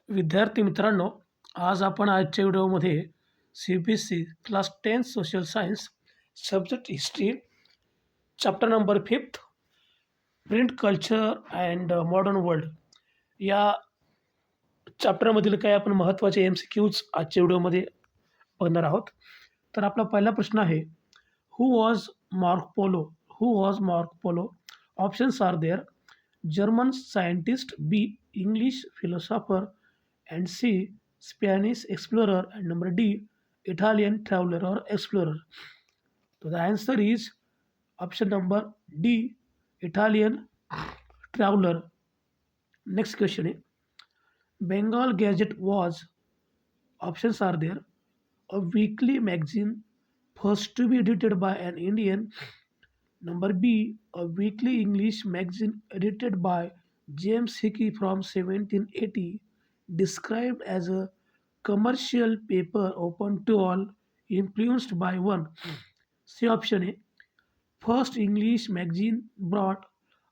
विद्यार्थी मित्रांनो, आज आपण आजच्या व्हिडिओमध्ये CBSE class 10 social science subject history chapter number 5 print culture and modern world या चॅप्टरमधील काही आपण महत्त्वाचे MCQs आजच्या व्हिडिओमध्ये बघणार आहोत. तर आपला पहिला प्रश्न आहे, who was Marco Polo? Who was Marco Polo? Options are there. German scientist, B English philosopher, and C Spanish explorer, and number D Italian traveler or explorer. So the answer is option number D Italian traveler. Next question is, Bengal Gazette was, options are there, a weekly magazine first to be edited by an Indian. Number B, a weekly English magazine edited by James Hickey from 1780, described as a commercial paper open to all, influenced by one. C option A, first English magazine brought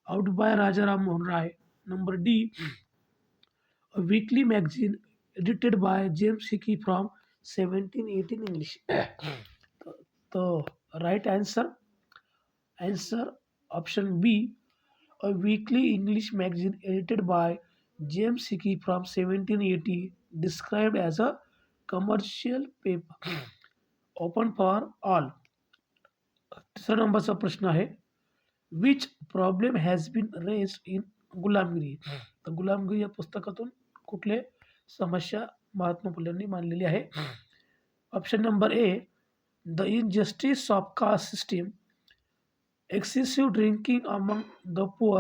out by Rajaram Mohan Rai. Number D, a weekly magazine edited by James Hickey from 1718 English. The right answer option B, a weekly English magazine edited by James Hickey from 1780, described as a commercial paper open for all. तिसरा नंबरचा प्रश्न आहे, which problem has been raised in Gulamgiri? तर गुलामगिरी या पुस्तकातून कुठले समस्या महात्मा फुलेंनी मांडलेली आहे? Option number A, the injustice of caste system, excessive drinking among the poor,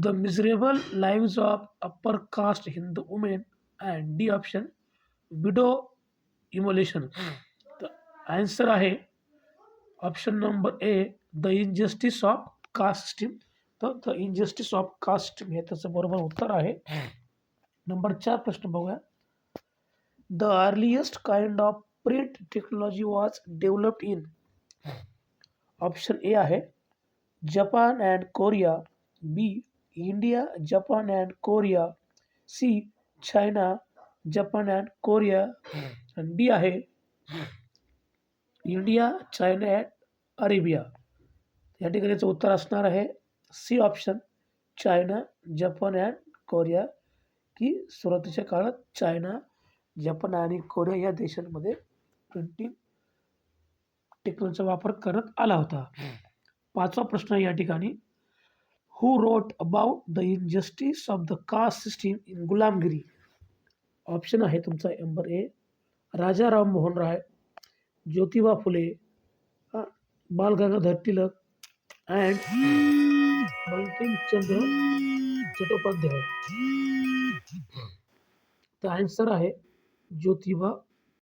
the miserable lives of upper caste Hindu women, and D option, widow immolation. The answer आहे option number A, the injustice of caste system. तर the injustice of caste system हे त्याचं बरोबर उत्तर आहे. Number 4 प्रश्न बघूया. The earliest kind of print technology was developed in. Option A आहे Japan and Korea, B India, Japan and Korea, C China, Japan and Korea, आणि डी आहे इंडिया, चायना अँड अरेबिया. या ठिकाणीचं उत्तर असणार आहे C option, China, Japan and Korea, की सुरुवातीच्या काळात चायना, जपान आणि कोरिया या देशांमध्ये प्रिंटिंग टेक्नॉलॉजीचा वापर करत आला होता. 5वा प्रश्न या ठिकाणी, who wrote about the injustice of the caste system in Gulamgiri? Option आहे तुमचा number A, Rajaram Mohan Roy, Jyotiba Phule, Bal Gangadhar Tilak, and Bankimchandra Chattopadhyay. तर आन्सर आहे ज्योतिबा